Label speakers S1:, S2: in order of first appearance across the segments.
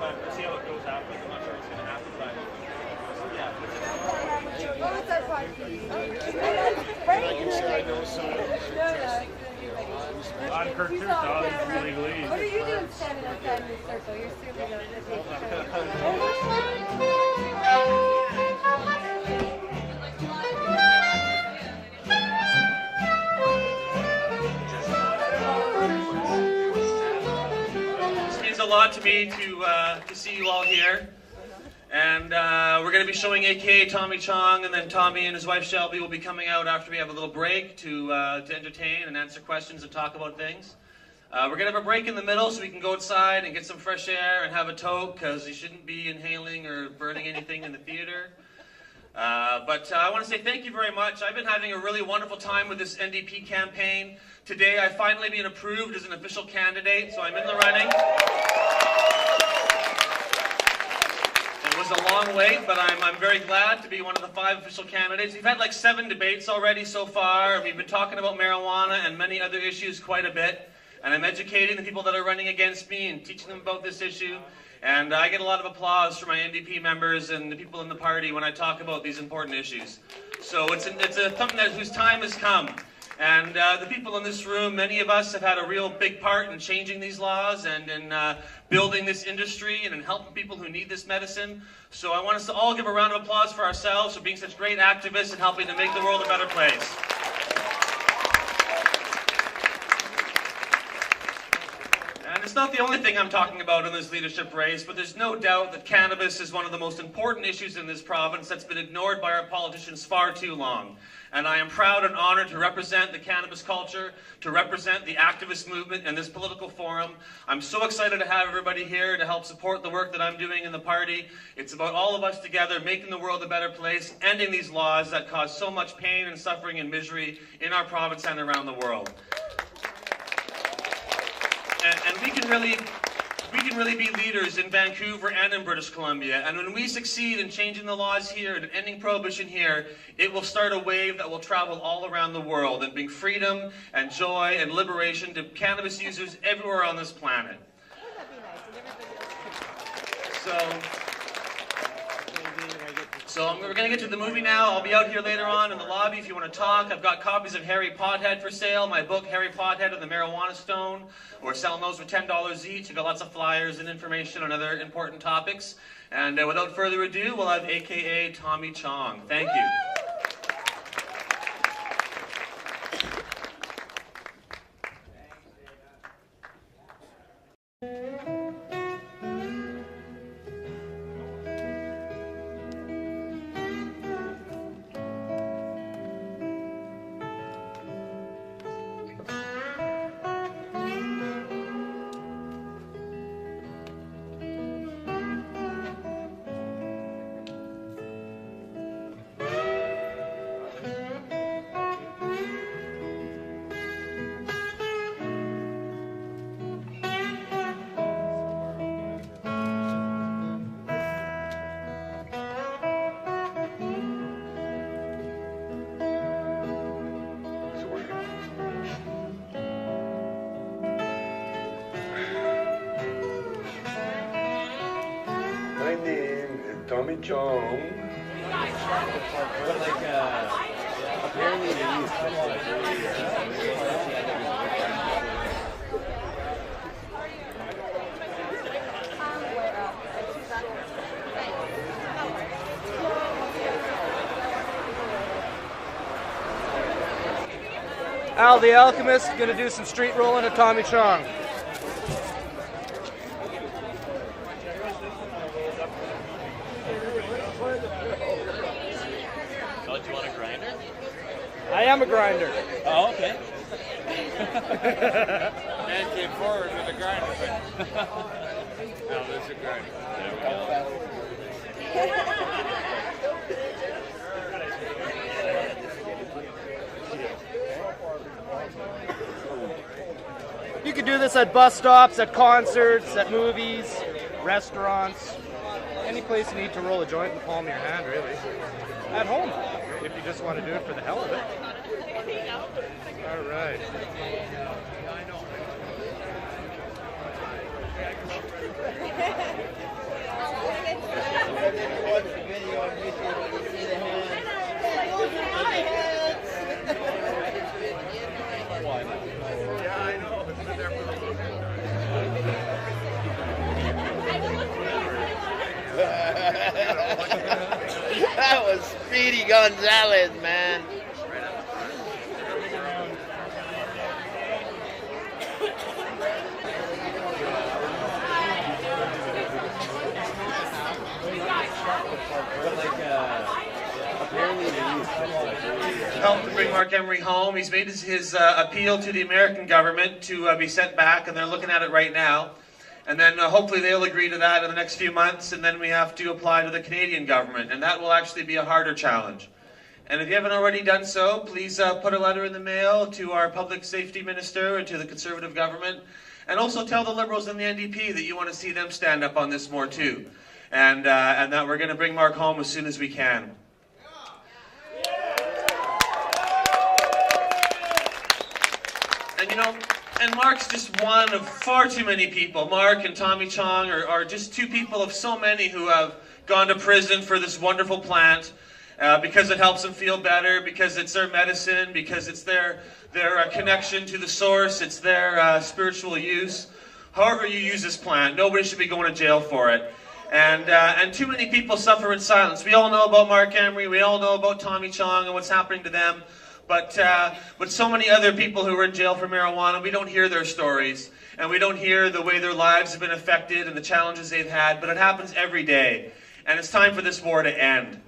S1: but we'll see how it goes afterwards. I'm not sure what's going to happen, but yeah.
S2: What was that part?
S3: I can say I know someone.
S1: I'm Kurt too, so I'm illegally.
S2: What are you doing standing outside in the circle? You're super good.
S1: This means a lot to me to see you all here. And we're going to be showing A.K.A. Tommy Chong, and then Tommy and his wife Shelby will be coming out after we have a little break to entertain and answer questions and talk about things. We're going to have a break in the middle so we can go outside and get some fresh air and have a toke, because you shouldn't be inhaling or burning anything in the theater. But I want to say thank you very much. I've been having a really wonderful time with this NDP campaign. Today I've finally been approved as an official candidate, so I'm in the running. It was a long wait, but I'm very glad to be one of the 5 official candidates. We've had like 7 debates already so far. We've been talking about marijuana and many other issues quite a bit. And I'm educating the people that are running against me and teaching them about this issue. And I get a lot of applause from my NDP members and the people in the party when I talk about these important issues. So it's something whose time has come. And the people in this room, many of us have had a real big part in changing these laws and in building this industry and in helping people who need this medicine. So I want us to all give a round of applause for ourselves for being such great activists and helping to make the world a better place. And it's not the only thing I'm talking about in this leadership race, but there's no doubt that cannabis is one of the most important issues in this province that's been ignored by our politicians far too long. And I am proud and honored to represent the cannabis culture, to represent the activist movement in this political forum. I'm so excited to have everybody here to help support the work that I'm doing in the party. It's about all of us together making the world a better place, ending these laws that cause so much pain and suffering and misery in our province and around the world. And we can really be leaders in Vancouver and in British Columbia. And when we succeed in changing the laws here and ending prohibition here, it will start a wave that will travel all around the world and bring freedom and joy and liberation to cannabis users everywhere on this planet. So we're going to get to the movie now. I'll be out here later on in the lobby if you want to talk. I've got copies of Harry Pothead for sale, my book Harry Pothead and the Marijuana Stone. We're selling those for $10 each. I've got lots of flyers and information on other important topics. And without further ado, we'll have A.K.A. Tommy Chong. Thank you.
S3: My name is Tommy Chong.
S4: Apparently they use
S5: Al the Alchemist gonna do some street rolling at Tommy Chong.
S4: Oh, do you want a grinder?
S5: I am a grinder.
S4: Oh, okay.
S6: Man came forward with a grinder, but no, there's a grinder.
S4: There we go.
S5: You can do this at bus stops, at concerts, at movies, restaurants, any place you need to roll a joint in the palm of your hand, really. At home, if you just want to do it for the hell of it. All right.
S3: That was Speedy Gonzalez, man.
S1: Helped to bring Mark Emery home. He's made his appeal to the American government to be sent back, and they're looking at it right now. And then hopefully they'll agree to that in the next few months, and then we have to apply to the Canadian government, and that will actually be a harder challenge. And if you haven't already done so, please put a letter in the mail to our public safety minister and to the Conservative government, and also tell the Liberals and the NDP that you want to see them stand up on this more too, and that we're going to bring Mark home as soon as we can. And you know, and Mark's just one of far too many people. Mark and Tommy Chong are just two people of so many who have gone to prison for this wonderful plant because it helps them feel better, because it's their medicine, because it's their connection to the source, it's their spiritual use. However you use this plant, nobody should be going to jail for it. And too many people suffer in silence. We all know about Mark Emery, we all know about Tommy Chong and what's happening to them. But so many other people who are in jail for marijuana, we don't hear their stories. And we don't hear the way their lives have been affected and the challenges they've had. But it happens every day. And it's time for this war to end.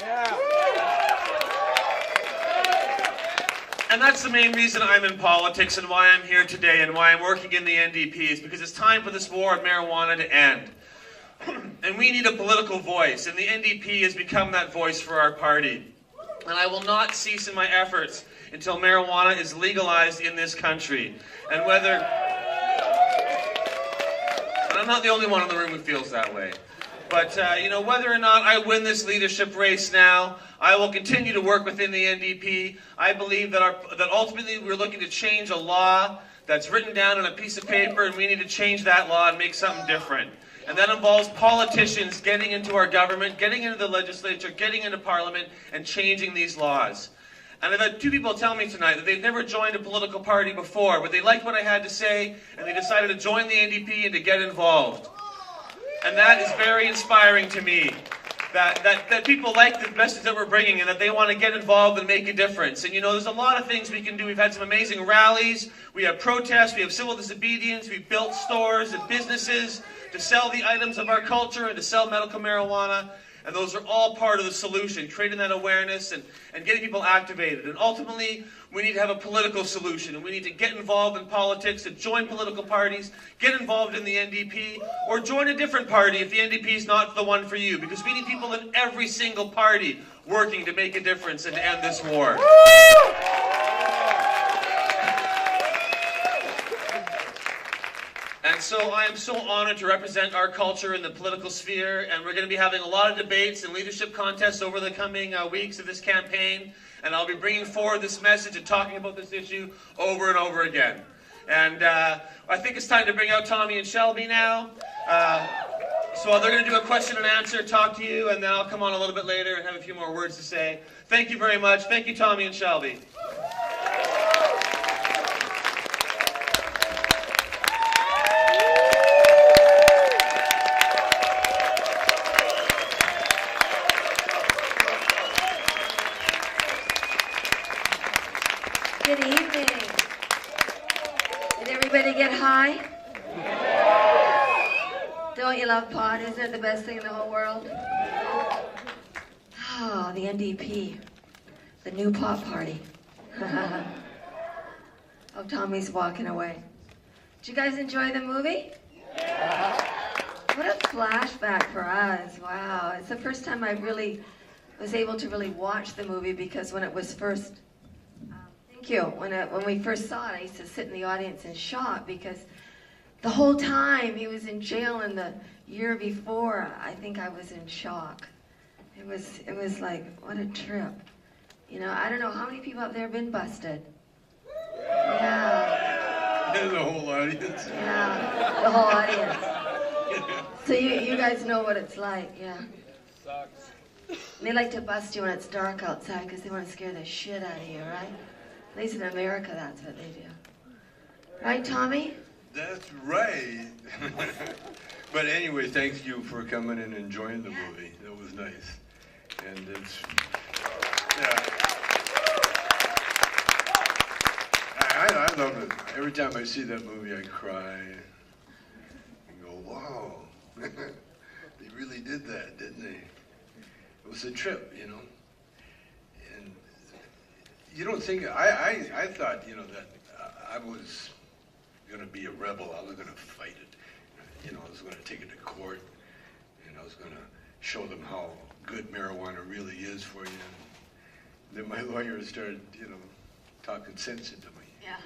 S1: Yeah. And that's the main reason I'm in politics and why I'm here today and why I'm working in the NDP is because it's time for this war on marijuana to end. And we need a political voice. And the NDP has become that voice for our party. And I will not cease in my efforts until marijuana is legalized in this country. And and I'm not the only one in the room who feels that way. But, you know, whether or not I win this leadership race now, I will continue to work within the NDP. I believe that ultimately we're looking to change a law that's written down on a piece of paper, and we need to change that law and make something different. And that involves politicians getting into our government, getting into the legislature, getting into parliament, and changing these laws. And I've had two people tell me tonight that they've never joined a political party before, but they liked what I had to say, and they decided to join the NDP and to get involved. And that is very inspiring to me, that people like the message that we're bringing and that they want to get involved and make a difference. And you know, there's a lot of things we can do. We've had some amazing rallies, we have protests, we have civil disobedience, we've built stores and businesses to sell the items of our culture and to sell medical marijuana. And those are all part of the solution, creating that awareness and getting people activated. And ultimately, we need to have a political solution. And we need to get involved in politics, to join political parties, get involved in the NDP, or join a different party if the NDP is not the one for you. Because we need people in every single party working to make a difference and to end this war. And so I am so honored to represent our culture in the political sphere, and we're going to be having a lot of debates and leadership contests over the coming weeks of this campaign, and I'll be bringing forward this message and talking about this issue over and over again. And I think it's time to bring out Tommy and Shelby now. So they're going to do a question and answer, talk to you, and then I'll come on a little bit later and have a few more words to say. Thank you very much. Thank you, Tommy and Shelby.
S7: Good evening. Did everybody get high? Don't you love pot? Isn't it the best thing in the whole world? Oh, the NDP. The new pot party. Oh, Tommy's walking away. Did you guys enjoy the movie? What a flashback for us. Wow. It's the first time I really was able to really watch the movie, because when it was first... Thank you. When we first saw it, I used to sit in the audience in shock, because the whole time he was in jail, in the year before, I think I was in shock. It was like, what a trip. You know, I don't know, how many people out there have been busted? Yeah.
S6: The whole audience.
S7: Yeah, the whole audience. So you guys know what it's like, yeah.
S6: Sucks.
S7: They like to bust you when it's dark outside because they want to scare the shit out of you, right? At least in America, that's what they do. Right, Tommy?
S3: That's right. But anyway, thank you for coming and enjoying the movie. That was nice. And it's, yeah. I love it. Every time I see that movie, I cry and go, wow. They really did that, didn't they? It was a trip, you know. And you don't think, I thought, you know, that I was going to be a rebel. I was going to fight it. You know, I was going to take it to court, and I was going to show them how good marijuana really is for you. And then my lawyer started, you know, talking sense into me.
S7: Yeah.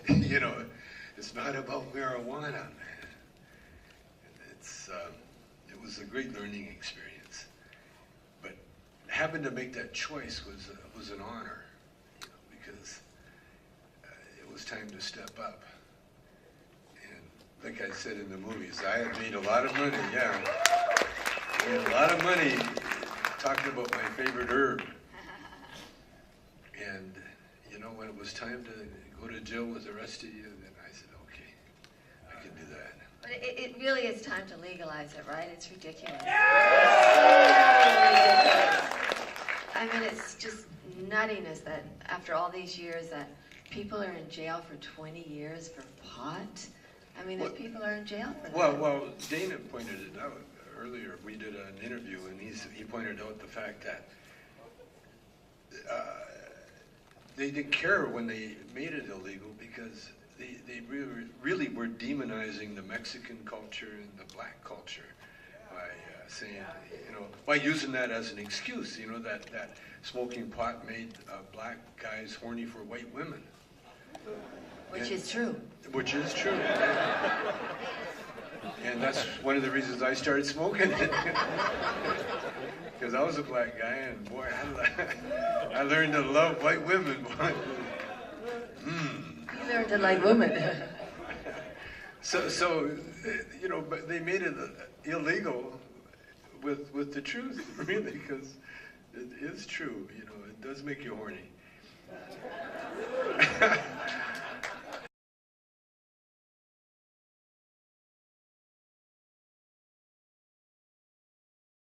S3: You know, it's not about marijuana, man. It was a great learning experience. But having to make that choice was an honor, you know, because it was time to step up. Like I said in the movies, I had made a lot of money, yeah. I made a lot of money talking about my favorite herb. And, you know, when it was time to go to jail with the rest of you, then I said, okay, I can do that.
S7: But it really is time to legalize it, right? It's ridiculous. I mean, it's just nuttiness that after all these years that people are in jail for 20 years for pot. I mean, if people are in jail for that.
S3: Well, Dana pointed it out earlier. We did an interview, and he pointed out the fact that they didn't care when they made it illegal because they really were demonizing the Mexican culture and the black culture by saying, you know, by using that as an excuse, you know, that smoking pot made black guys horny for white women.
S7: Which is true.
S3: Which is true. And that's one of the reasons I started smoking it. Because I was a black guy, and boy, I learned to love white women.
S7: You learned to like women.
S3: So, you know, but they made it illegal with the truth, really, because it is true. You know, it does make you horny.